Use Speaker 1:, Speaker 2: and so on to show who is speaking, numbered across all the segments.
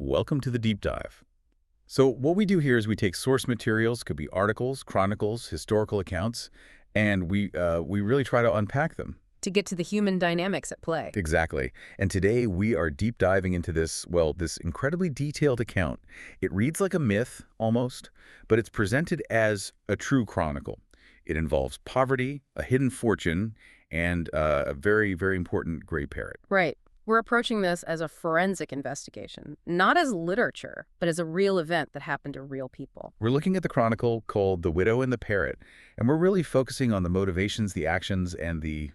Speaker 1: Welcome to the deep dive. So what we do here is we take source materials, could be articles, chronicles, historical accounts, and we really try to unpack them.
Speaker 2: To get to the human dynamics at play.
Speaker 1: Exactly. And today we are deep diving into this incredibly detailed account. It reads like a myth, almost, but it's presented as a true chronicle. It involves poverty, a hidden fortune, and a very, very important gray parrot.
Speaker 2: Right. We're approaching this as a forensic investigation, not as literature, but as a real event that happened to real people.
Speaker 1: We're looking at the chronicle called The Widow and the Parrot, and we're really focusing on the motivations, the actions, and the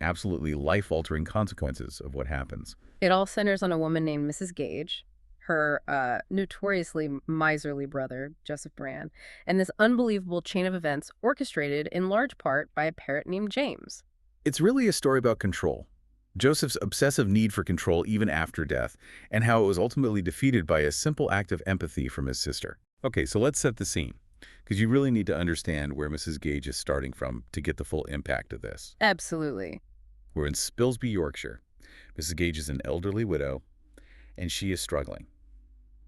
Speaker 1: absolutely life-altering consequences of what happens.
Speaker 2: It all centers on a woman named Mrs. Gage, her notoriously miserly brother, Joseph Brand, and this unbelievable chain of events orchestrated in large part by a parrot named James.
Speaker 1: It's really a story about control. Joseph's obsessive need for control even after death, and how it was ultimately defeated by a simple act of empathy from his sister. Okay, so let's set the scene, because you really need to understand where Mrs. Gage is starting from to get the full impact of this.
Speaker 2: Absolutely.
Speaker 1: We're in Spilsby, Yorkshire. Mrs. Gage is an elderly widow, and she is struggling.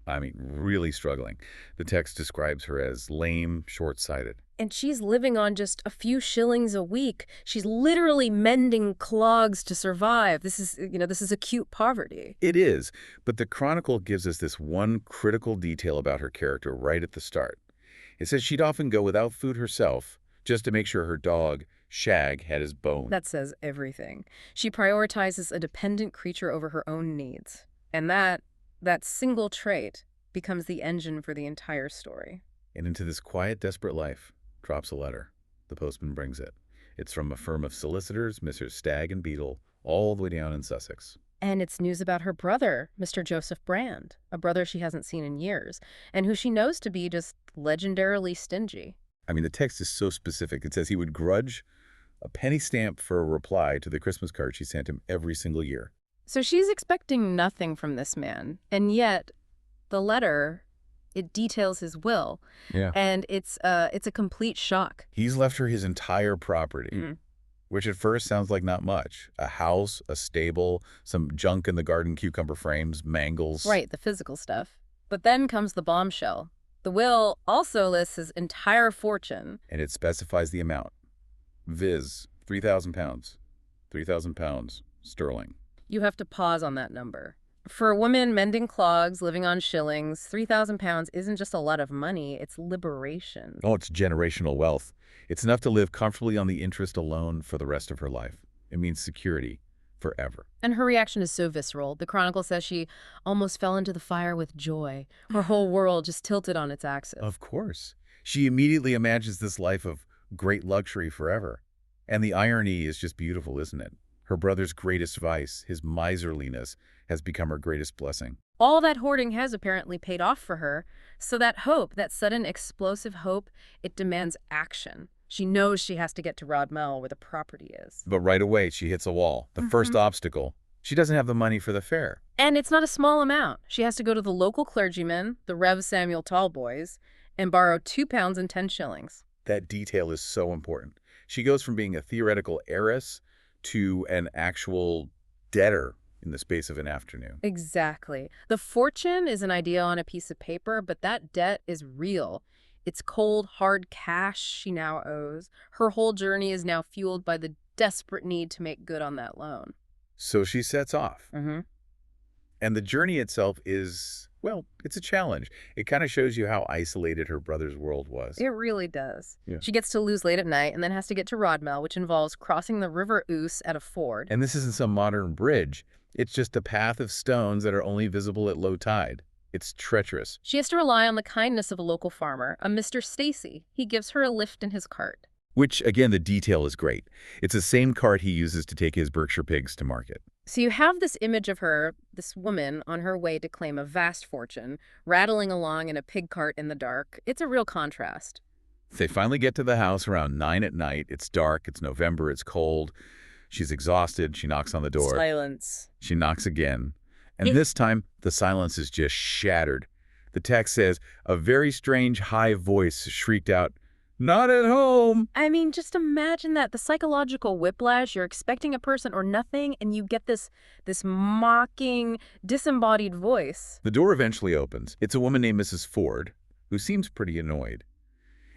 Speaker 1: I mean, really struggling. The text describes her as lame, short-sighted.
Speaker 2: And she's living on just a few shillings a week. She's literally mending clogs to survive. This is acute poverty.
Speaker 1: It is, but the Chronicle gives us this one critical detail about her character right at the start. It says she'd often go without food herself just to make sure her dog, Shag, had his bone.
Speaker 2: That says everything. She prioritizes a dependent creature over her own needs. And that single trait becomes the engine for the entire story.
Speaker 1: And into this quiet, desperate life drops a letter. The postman brings it. It's from a firm of solicitors, Messrs. Stagg and Beadle, all the way down in Sussex.
Speaker 2: And it's news about her brother, Mr. Joseph Brand, a brother she hasn't seen in years, and who she knows to be just legendarily stingy.
Speaker 1: I mean, the text is so specific. It says he would grudge a penny stamp for a reply to the Christmas card she sent him every single year.
Speaker 2: So she's expecting nothing from this man, and yet the letter, it details his will.
Speaker 1: Yeah.
Speaker 2: And it's a complete shock.
Speaker 1: He's left her his entire property, which at first sounds like not much. A house, a stable, some junk in the garden cucumber frames, mangles.
Speaker 2: Right, the physical stuff. But then comes the bombshell. The will also lists his entire fortune.
Speaker 1: And it specifies the amount. Viz. £3,000. £3,000 sterling.
Speaker 2: You have to pause on that number. For a woman mending clogs, living on shillings, £3,000 isn't just a lot of money, it's liberation.
Speaker 1: Oh, it's generational wealth. It's enough to live comfortably on the interest alone for the rest of her life. It means security forever.
Speaker 2: And her reaction is so visceral. The Chronicle says she almost fell into the fire with joy. Her whole world just tilted on its axis.
Speaker 1: Of course. She immediately imagines this life of great luxury forever. And the irony is just beautiful, isn't it? Her brother's greatest vice, his miserliness, has become her greatest blessing.
Speaker 2: All that hoarding has apparently paid off for her. So that hope, that sudden explosive hope, it demands action. She knows she has to get to Rodmell where the property is.
Speaker 1: But right away, she hits a wall. The first obstacle. She doesn't have the money for the fare.
Speaker 2: And it's not a small amount. She has to go to the local clergyman, the Rev. Samuel Tallboys, and borrow £2 and 10 shillings.
Speaker 1: That detail is so important. She goes from being a theoretical heiress to an actual debtor in the space of an afternoon.
Speaker 2: Exactly. The fortune is an idea on a piece of paper, but that debt is real. It's cold, hard cash she now owes. Her whole journey is now fueled by the desperate need to make good on that loan.
Speaker 1: So she sets off. And the journey itself is, well, it's a challenge. It kind of shows you how isolated her brother's world was.
Speaker 2: It really does.
Speaker 1: Yeah.
Speaker 2: She gets to lose late at night and then has to get to Rodmell, which involves crossing the River Ouse at a ford.
Speaker 1: And this isn't some modern bridge. It's just a path of stones that are only visible at low tide. It's treacherous.
Speaker 2: She has to rely on the kindness of a local farmer, a Mr. Stacy. He gives her a lift in his cart.
Speaker 1: Which, again, the detail is great. It's the same cart he uses to take his Berkshire pigs to market.
Speaker 2: So you have this image of her, this woman, on her way to claim a vast fortune, rattling along in a pig cart in the dark. It's a real contrast.
Speaker 1: They finally get to the house around 9 at night. It's dark. It's November. It's cold. She's exhausted. She knocks on the door.
Speaker 2: Silence.
Speaker 1: She knocks again. And this time, the silence is just shattered. The text says, a very strange high voice shrieked out, Not at home.
Speaker 2: I mean, just imagine that, the psychological whiplash. You're expecting a person or nothing, and you get this mocking, disembodied voice.
Speaker 1: The door eventually opens. It's a woman named Mrs. Ford, who seems pretty annoyed.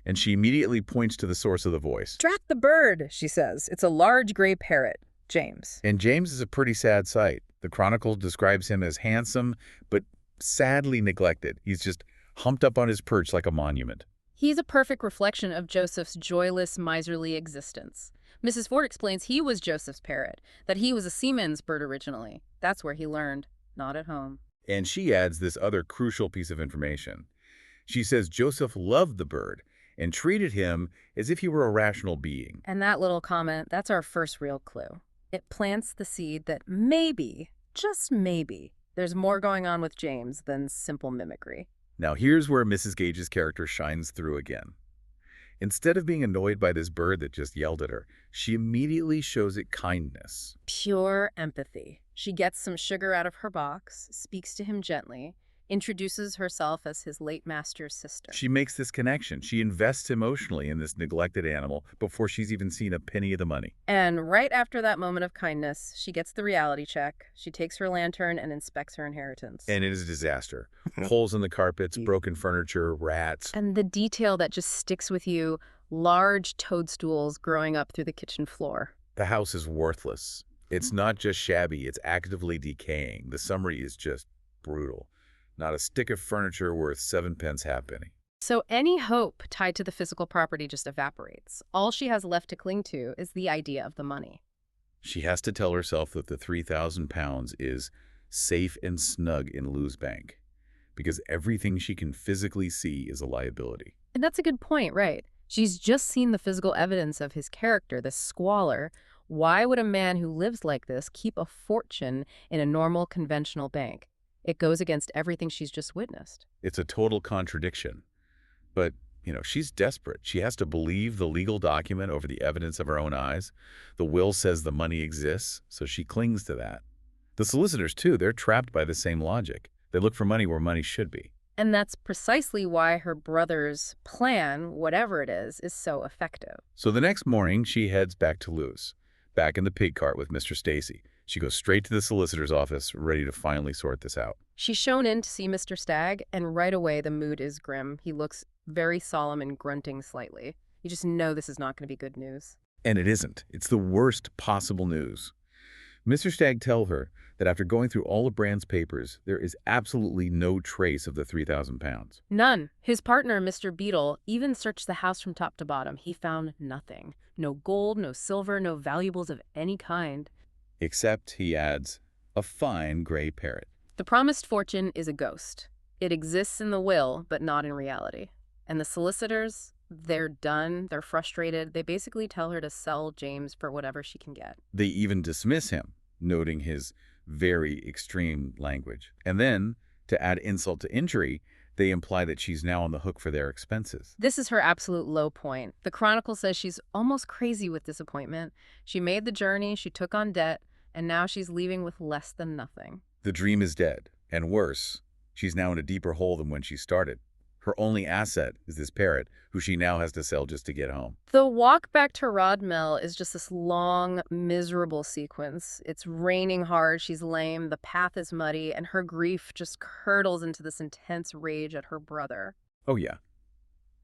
Speaker 1: And she immediately points to the source of the voice.
Speaker 2: Drat the bird, she says. It's a large gray parrot. James.
Speaker 1: And James is a pretty sad sight. The Chronicle describes him as handsome, but sadly neglected. He's just humped up on his perch like a monument.
Speaker 2: He's a perfect reflection of Joseph's joyless, miserly existence. Mrs. Ford explains he was Joseph's parrot, that he was a seaman's bird originally. That's where he learned, not at home.
Speaker 1: And she adds this other crucial piece of information. She says Joseph loved the bird and treated him as if he were a rational being.
Speaker 2: And that little comment, that's our first real clue. It plants the seed that maybe, just maybe, there's more going on with James than simple mimicry.
Speaker 1: Now here's where Mrs. Gage's character shines through again. Instead of being annoyed by this bird that just yelled at her, she immediately shows it kindness.
Speaker 2: Pure empathy. She gets some sugar out of her box, speaks to him gently, introduces herself as his late master's sister.
Speaker 1: She makes this connection. She invests emotionally in this neglected animal before she's even seen a penny of the money.
Speaker 2: And right after that moment of kindness, she gets the reality check. She takes her lantern and inspects her inheritance.
Speaker 1: And it is a disaster. Holes in the carpets, broken furniture, rats.
Speaker 2: And the detail that just sticks with you, large toadstools growing up through the kitchen floor.
Speaker 1: The house is worthless. It's not just shabby, it's actively decaying. The summary is just brutal. Not a stick of furniture worth 7 pence halfpenny.
Speaker 2: So any hope tied to the physical property just evaporates. All she has left to cling to is the idea of the money.
Speaker 1: She has to tell herself that the £3,000 is safe and snug in Lou's bank, because everything she can physically see is a liability.
Speaker 2: And that's a good point, right? She's just seen the physical evidence of his character, the squalor. Why would a man who lives like this keep a fortune in a normal, conventional bank? It goes against everything she's just witnessed.
Speaker 1: It's a total contradiction. But, she's desperate. She has to believe the legal document over the evidence of her own eyes. The will says the money exists, so she clings to that. The solicitors, too, they're trapped by the same logic. They look for money where money should be.
Speaker 2: And that's precisely why her brother's plan, whatever it is so effective.
Speaker 1: So the next morning, she heads back to Lou's, back in the pig cart with Mr. Stacy. She goes straight to the solicitor's office, ready to finally sort this out.
Speaker 2: She's shown in to see Mr. Stagg, and right away the mood is grim. He looks very solemn and grunting slightly. You just know this is not going to be good news.
Speaker 1: And it isn't. It's the worst possible news. Mr. Stagg tells her that after going through all of Brand's papers, there is absolutely no trace of the £3,000.
Speaker 2: None. His partner, Mr. Beadle, even searched the house from top to bottom. He found nothing. No gold, no silver, no valuables of any kind.
Speaker 1: Except, he adds, a fine gray parrot.
Speaker 2: The promised fortune is a ghost. It exists in the will, but not in reality. And the solicitors, they're done. They're frustrated. They basically tell her to sell James for whatever she can get.
Speaker 1: They even dismiss him, noting his very extreme language. And then, to add insult to injury, they imply that she's now on the hook for their expenses.
Speaker 2: This is her absolute low point. The Chronicle says she's almost crazy with disappointment. She made the journey, she took on debt, and now she's leaving with less than nothing.
Speaker 1: The dream is dead, and worse, she's now in a deeper hole than when she started. Her only asset is this parrot, who she now has to sell just to get home.
Speaker 2: The walk back to Rodmell is just this long, miserable sequence. It's raining hard, she's lame, the path is muddy, and her grief just curdles into this intense rage at her brother.
Speaker 1: Oh yeah.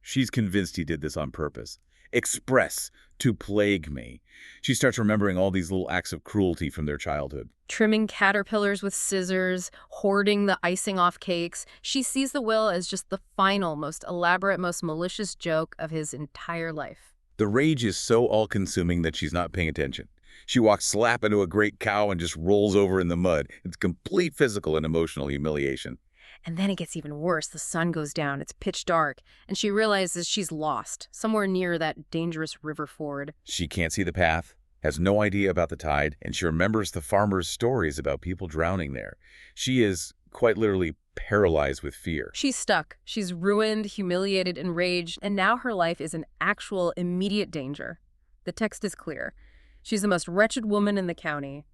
Speaker 1: She's convinced he did this on purpose. Express to plague me. She starts remembering all these little acts of cruelty from their childhood.
Speaker 2: Trimming caterpillars with scissors, hoarding the icing off cakes. She sees the will as just the final, most elaborate, most malicious joke of his entire life.
Speaker 1: The rage is so all-consuming that she's not paying attention. She walks slap into a great cow and just rolls over in the mud. It's complete physical and emotional humiliation.
Speaker 2: And then it gets even worse. The sun goes down, it's pitch dark, and she realizes she's lost, somewhere near that dangerous river ford.
Speaker 1: She can't see the path, has no idea about the tide, and she remembers the farmer's stories about people drowning there. She is, quite literally, paralyzed with fear.
Speaker 2: She's stuck. She's ruined, humiliated, enraged, and now her life is in actual, immediate danger. The text is clear. She's the most wretched woman in the county.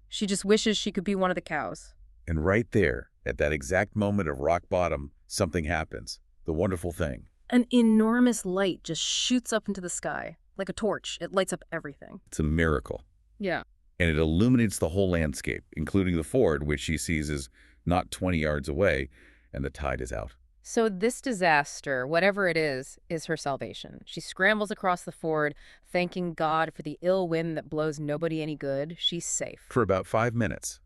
Speaker 2: She just wishes she could be one of the cows.
Speaker 1: And right there, at that exact moment of rock bottom, something happens. The wonderful thing.
Speaker 2: An enormous light just shoots up into the sky, like a torch. It lights up everything.
Speaker 1: It's a miracle.
Speaker 2: Yeah.
Speaker 1: And it illuminates the whole landscape, including the ford, which she sees is not 20 yards away, and the tide is out.
Speaker 2: So this disaster, whatever it is her salvation. She scrambles across the ford, thanking God for the ill wind that blows nobody any good. She's safe.
Speaker 1: For about 5 minutes.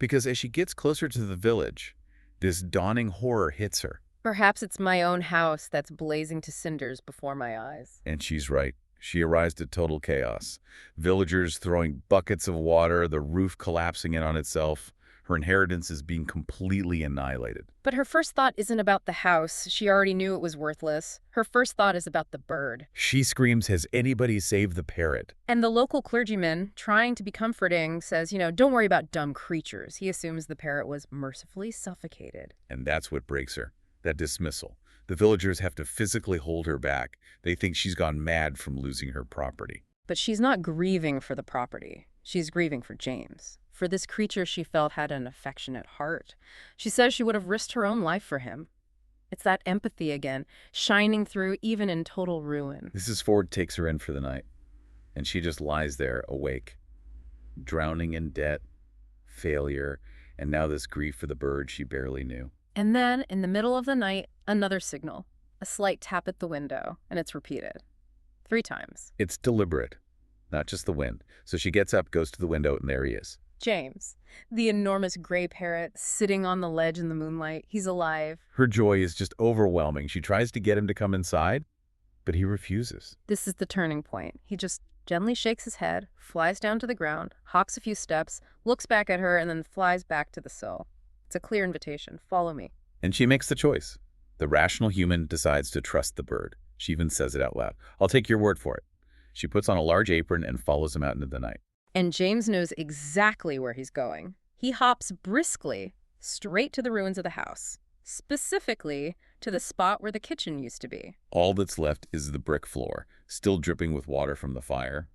Speaker 1: Because as she gets closer to the village, this dawning horror hits her.
Speaker 2: Perhaps it's my own house that's blazing to cinders before my eyes.
Speaker 1: And she's right. She arrives to total chaos. Villagers throwing buckets of water, the roof collapsing in on itself. Her inheritance is being completely annihilated.
Speaker 2: But her first thought isn't about the house. She already knew it was worthless. Her first thought is about the bird.
Speaker 1: She screams, "Has anybody saved the parrot?"
Speaker 2: And the local clergyman, trying to be comforting, says, don't worry about dumb creatures. He assumes the parrot was mercifully suffocated.
Speaker 1: And that's what breaks her, that dismissal. The villagers have to physically hold her back. They think she's gone mad from losing her property.
Speaker 2: But she's not grieving for the property. She's grieving for James. For this creature she felt had an affectionate heart. She says she would have risked her own life for him. It's that empathy again, shining through even in total ruin.
Speaker 1: Mrs. Ford takes her in for the night, and she just lies there awake, drowning in debt, failure, and now this grief for the bird she barely knew.
Speaker 2: And then, in the middle of the night, another signal. A slight tap at the window, and it's repeated. 3 times.
Speaker 1: It's deliberate, not just the wind. So she gets up, goes to the window, and there he is.
Speaker 2: James, the enormous gray parrot, sitting on the ledge in the moonlight. He's alive.
Speaker 1: Her joy is just overwhelming. She tries to get him to come inside, but he refuses.
Speaker 2: This is the turning point. He just gently shakes his head, flies down to the ground, hops a few steps, looks back at her, and then flies back to the sill. It's a clear invitation. Follow me.
Speaker 1: And she makes the choice. The rational human decides to trust the bird. She even says it out loud. "I'll take your word for it." She puts on a large apron and follows him out into the night.
Speaker 2: And James knows exactly where he's going. He hops briskly straight to the ruins of the house, specifically to the spot where the kitchen used to be.
Speaker 1: All that's left is the brick floor, still dripping with water from the fire.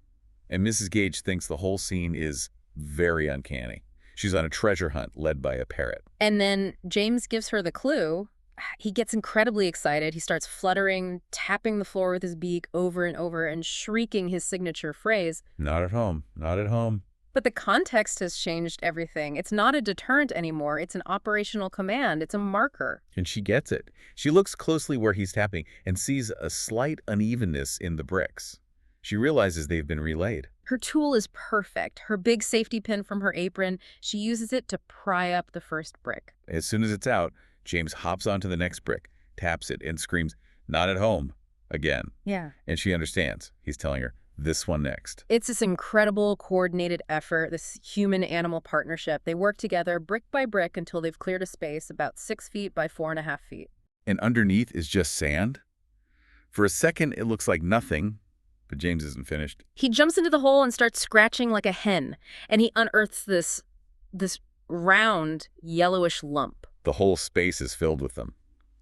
Speaker 1: And Mrs. Gage thinks the whole scene is very uncanny. She's on a treasure hunt led by a parrot.
Speaker 2: And then James gives her the clue. He gets incredibly excited. He starts fluttering, tapping the floor with his beak over and over, and shrieking his signature phrase.
Speaker 1: "Not at home, not at home."
Speaker 2: But the context has changed everything. It's not a deterrent anymore. It's an operational command. It's a marker.
Speaker 1: And she gets it. She looks closely where he's tapping and sees a slight unevenness in the bricks. She realizes they've been relayed.
Speaker 2: Her tool is perfect. Her big safety pin from her apron, she uses it to pry up the first brick.
Speaker 1: As soon as it's out, James hops onto the next brick, taps it, and screams, "Not at home," again.
Speaker 2: Yeah.
Speaker 1: And she understands. He's telling her, this one next.
Speaker 2: It's this incredible coordinated effort, this human-animal partnership. They work together brick by brick until they've cleared a space about 6 feet by 4.5 feet.
Speaker 1: And underneath is just sand. For a second, it looks like nothing, but James isn't finished.
Speaker 2: He jumps into the hole and starts scratching like a hen, and he unearths this round, yellowish lump.
Speaker 1: The whole space is filled with them.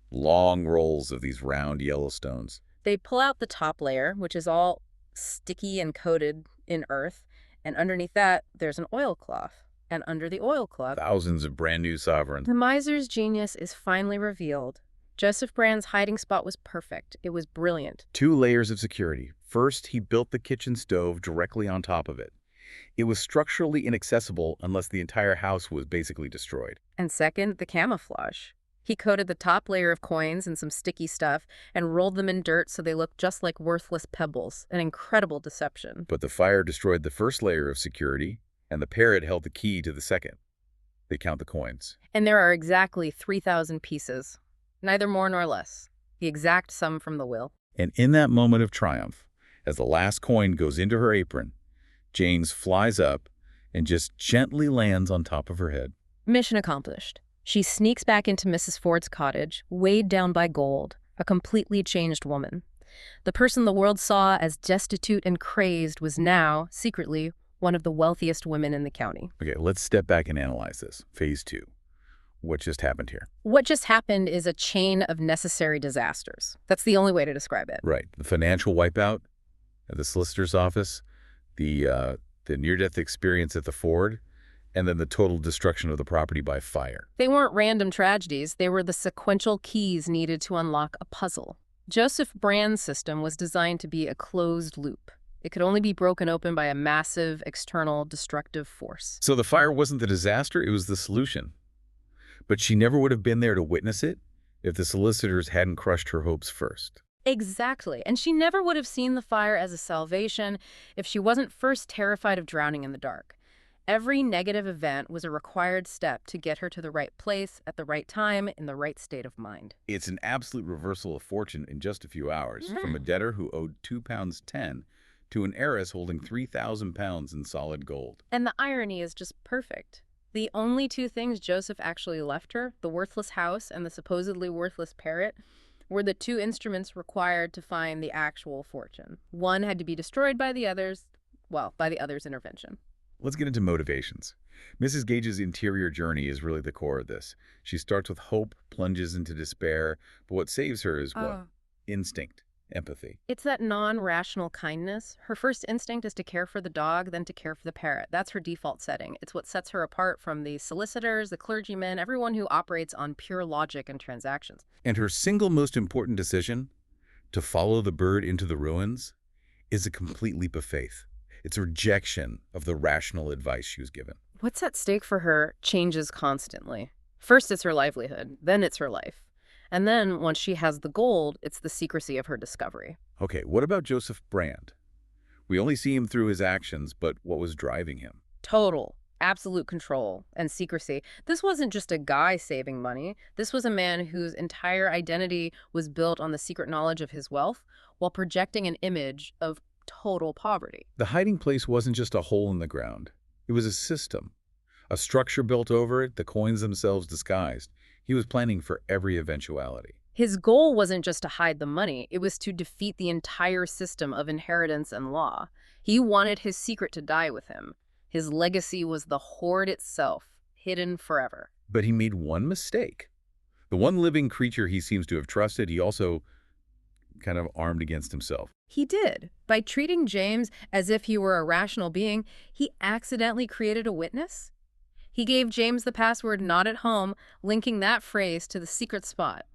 Speaker 1: Long rolls of these round yellow stones.
Speaker 2: They pull out the top layer, which is all sticky and coated in earth, and underneath that, there's an oilcloth. And under the oilcloth,
Speaker 1: Thousands of brand new sovereigns.
Speaker 2: the miser's genius is finally revealed. Joseph Brand's hiding spot was perfect. It was brilliant.
Speaker 1: 2 layers of security. First, he built the kitchen stove directly on top of it. It was structurally inaccessible unless the entire house was basically destroyed.
Speaker 2: And second, the camouflage. He coated the top layer of coins and some sticky stuff and rolled them in dirt so they looked just like worthless pebbles. An incredible deception.
Speaker 1: But the fire destroyed the first layer of security, and the parrot held the key to the second. They count the coins.
Speaker 2: And there are exactly 3,000 pieces. Neither more nor less. The exact sum from the will.
Speaker 1: And in that moment of triumph, as the last coin goes into her apron, James flies up and just gently lands on top of her head.
Speaker 2: Mission accomplished. She sneaks back into Mrs. Ford's cottage, weighed down by gold, a completely changed woman. The person the world saw as destitute and crazed was now, secretly, one of the wealthiest women in the county.
Speaker 1: Okay, let's step back and analyze this. Phase 2. What just happened here?
Speaker 2: What just happened is a chain of necessary disasters. That's the only way to describe it.
Speaker 1: Right. The financial wipeout at the solicitor's office, the near-death experience at the Ford, and then the total destruction of the property by fire.
Speaker 2: They weren't random tragedies. They were the sequential keys needed to unlock a puzzle. Joseph Brand's system was designed to be a closed loop. It could only be broken open by a massive, external, destructive force.
Speaker 1: So the fire wasn't the disaster, it was the solution. But she never would have been there to witness it if the solicitors hadn't crushed her hopes first.
Speaker 2: Exactly. And she never would have seen the fire as a salvation if she wasn't first terrified of drowning in the dark. Every negative event was a required step to get her to the right place at the right time in the right state of mind.
Speaker 1: It's an absolute reversal of fortune in just a few hours, from a debtor who owed £2.10 to an heiress holding 3,000 pounds in solid gold.
Speaker 2: And the irony is just perfect. The only two things Joseph actually left her, the worthless house and the supposedly worthless parrot, were the two instruments required to find the actual fortune. One had to be destroyed by the others, well, by the other's intervention.
Speaker 1: Let's get into motivations. Mrs. Gage's interior journey is really the core of this. She starts with hope, plunges into despair, but what saves her is what? Instinct, empathy.
Speaker 2: It's that non-rational kindness. Her first instinct is to care for the dog, then to care for the parrot. That's her default setting. It's what sets her apart from the solicitors, the clergymen, everyone who operates on pure logic and transactions.
Speaker 1: And her single most important decision, to follow the bird into the ruins, is a complete leap of faith. It's a rejection of the rational advice she was given.
Speaker 2: What's at stake for her changes constantly. First, it's her livelihood. Then it's her life. And then, once she has the gold, it's the secrecy of her discovery.
Speaker 1: Okay, what about Joseph Brand? We only see him through his actions, but what was driving him?
Speaker 2: Total, absolute control and secrecy. This wasn't just a guy saving money. This was a man whose entire identity was built on the secret knowledge of his wealth while projecting an image of total poverty.
Speaker 1: The hiding place wasn't just a hole in the ground. It was a system, a structure built over it, the coins themselves disguised. He was planning for every eventuality.
Speaker 2: His goal wasn't just to hide the money, it was to defeat the entire system of inheritance and law. He wanted his secret to die with him. His legacy was the hoard itself, hidden forever.
Speaker 1: But he made one mistake. The one living creature he seems to have trusted, he also kind of armed against himself.
Speaker 2: He did. By treating James as if he were a rational being, he accidentally created a witness. He gave James the password "not at home," linking that phrase to the secret spot.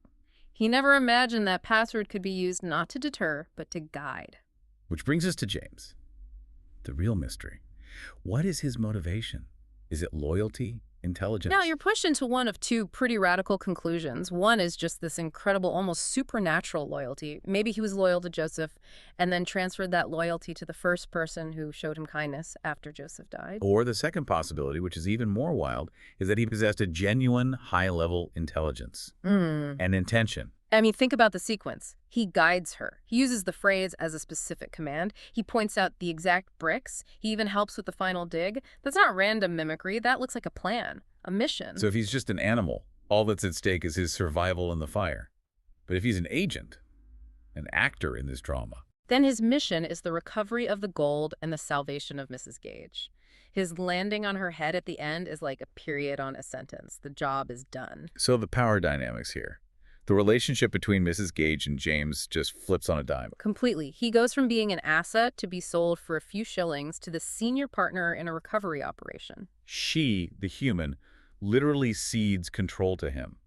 Speaker 2: He never imagined that password could be used not to deter, but to guide.
Speaker 1: Which brings us to James, the real mystery. What is his motivation? Is it loyalty, intelligence?
Speaker 2: Now, you're pushed into one of two pretty radical conclusions. One is just this incredible, almost supernatural loyalty. Maybe he was loyal to Joseph and then transferred that loyalty to the first person who showed him kindness after Joseph died.
Speaker 1: Or the second possibility, which is even more wild, is that he possessed a genuine high-level intelligence and intention.
Speaker 2: I mean, think about the sequence. He guides her. He uses the phrase as a specific command. He points out the exact bricks. He even helps with the final dig. That's not random mimicry. That looks like a plan, a mission.
Speaker 1: So if he's just an animal, all that's at stake is his survival in the fire. But if he's an agent, an actor in this drama,
Speaker 2: then his mission is the recovery of the gold and the salvation of Mrs. Gage. His landing on her head at the end is like a period on a sentence. The job is done.
Speaker 1: So the power dynamics here. The relationship between Mrs. Gage and James just flips on a dime.
Speaker 2: Completely. He goes from being an asset to be sold for a few shillings to the senior partner in a recovery operation.
Speaker 1: She, the human, literally cedes control to him.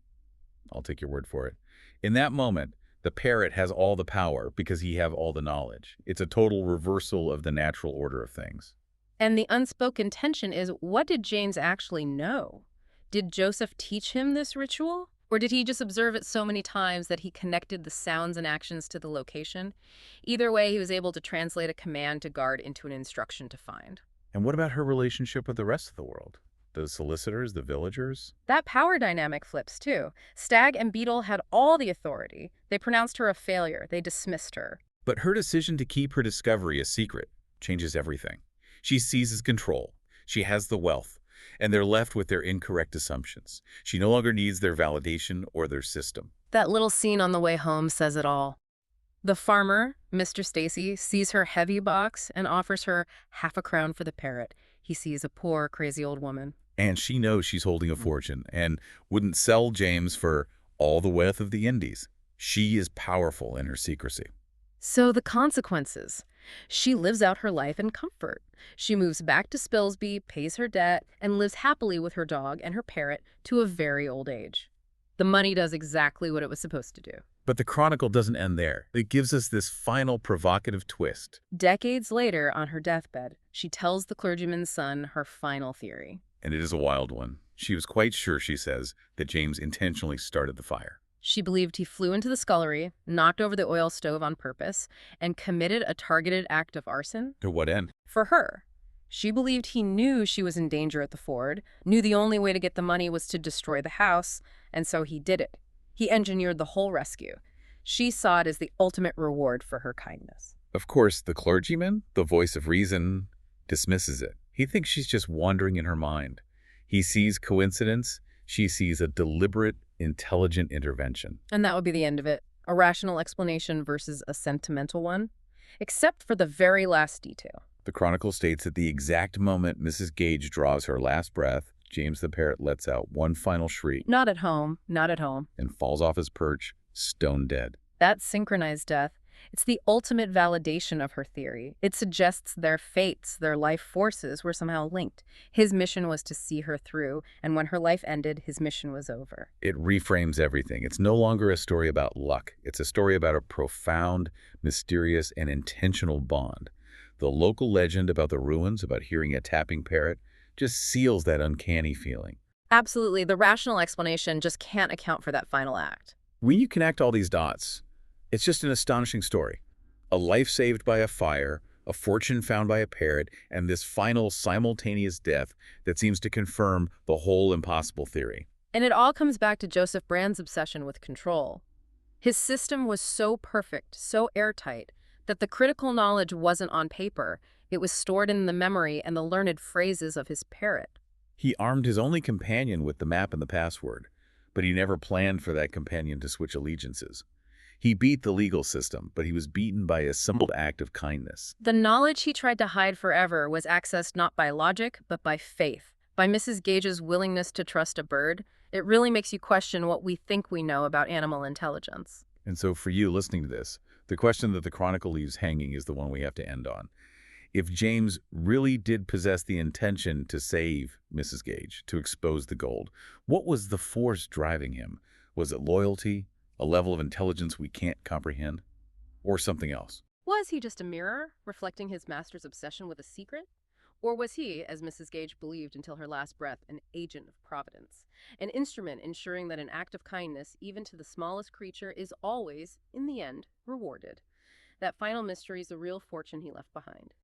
Speaker 1: I'll take your word for it. In that moment, the parrot has all the power because he have all the knowledge. It's a total reversal of the natural order of things.
Speaker 2: And the unspoken tension is, what did James actually know? Did Joseph teach him this ritual? Or did he just observe it so many times that he connected the sounds and actions to the location? Either way, he was able to translate a command to guard into an instruction to find.
Speaker 1: And what about her relationship with the rest of the world? The solicitors, the villagers?
Speaker 2: That power dynamic flips, too. Stag and Beetle had all the authority. They pronounced her a failure. They dismissed her.
Speaker 1: But her decision to keep her discovery a secret changes everything. She seizes control. She has the wealth. And they're left with their incorrect assumptions. She no longer needs their validation or their system.
Speaker 2: That little scene on the way home says it all. The farmer, Mr. Stacy, sees her heavy box and offers her half a crown for the parrot. He sees a poor, crazy old woman.
Speaker 1: And she knows she's holding a fortune and wouldn't sell James for all the wealth of the Indies. She is powerful in her secrecy.
Speaker 2: So the consequences. She lives out her life in comfort. She moves back to Spilsby, pays her debt, and lives happily with her dog and her parrot to a very old age. The money does exactly what it was supposed to do.
Speaker 1: But the Chronicle doesn't end there. It gives us this final provocative twist.
Speaker 2: Decades later, on her deathbed, she tells the clergyman's son her final theory.
Speaker 1: And it is a wild one. She was quite sure, she says, that James intentionally started the fire.
Speaker 2: She believed he flew into the scullery, knocked over the oil stove on purpose, and committed a targeted act of arson.
Speaker 1: To what end?
Speaker 2: For her, she believed he knew she was in danger at the ford, knew the only way to get the money was to destroy the house, and so he did it. He engineered the whole rescue. She saw it as the ultimate reward for her kindness.
Speaker 1: Of course, the clergyman, the voice of reason, dismisses it. He thinks she's just wandering in her mind. He sees coincidence. She sees a deliberate, intelligent intervention.
Speaker 2: And that would be the end of it. A rational explanation versus a sentimental one. Except for the very last detail.
Speaker 1: The Chronicle states at the exact moment Mrs. Gage draws her last breath, James the parrot lets out one final shriek.
Speaker 2: Not at home, not at home.
Speaker 1: And falls off his perch, stone dead.
Speaker 2: That synchronized death, it's the ultimate validation of her theory. It suggests their fates, their life forces were somehow linked. His mission was to see her through, and when her life ended, his mission was over.
Speaker 1: It reframes everything. It's no longer a story about luck. It's a story about a profound, mysterious, and intentional bond. The local legend about the ruins, about hearing a tapping parrot, just seals that uncanny feeling.
Speaker 2: Absolutely. The rational explanation just can't account for that final act.
Speaker 1: When you connect all these dots, it's just an astonishing story. A life saved by a fire, a fortune found by a parrot, and this final simultaneous death that seems to confirm the whole impossible theory.
Speaker 2: And it all comes back to Joseph Brand's obsession with control. His system was so perfect, so airtight, that the critical knowledge wasn't on paper. It was stored in the memory and the learned phrases of his parrot.
Speaker 1: He armed his only companion with the map and the password, but he never planned for that companion to switch allegiances. He beat the legal system, but he was beaten by a simple act of kindness.
Speaker 2: The knowledge he tried to hide forever was accessed not by logic, but by faith. By Mrs. Gage's willingness to trust a bird. It really makes you question what we think we know about animal intelligence.
Speaker 1: And so for you listening to this, the question that the Chronicle leaves hanging is the one we have to end on. If James really did possess the intention to save Mrs. Gage, to expose the gold, what was the force driving him? Was it loyalty, a level of intelligence we can't comprehend, or something else?
Speaker 2: Was he just a mirror, reflecting his master's obsession with a secret? Or was he, as Mrs. Gage believed until her last breath, an agent of providence? An instrument ensuring that an act of kindness, even to the smallest creature, is always, in the end, rewarded. That final mystery is the real fortune he left behind.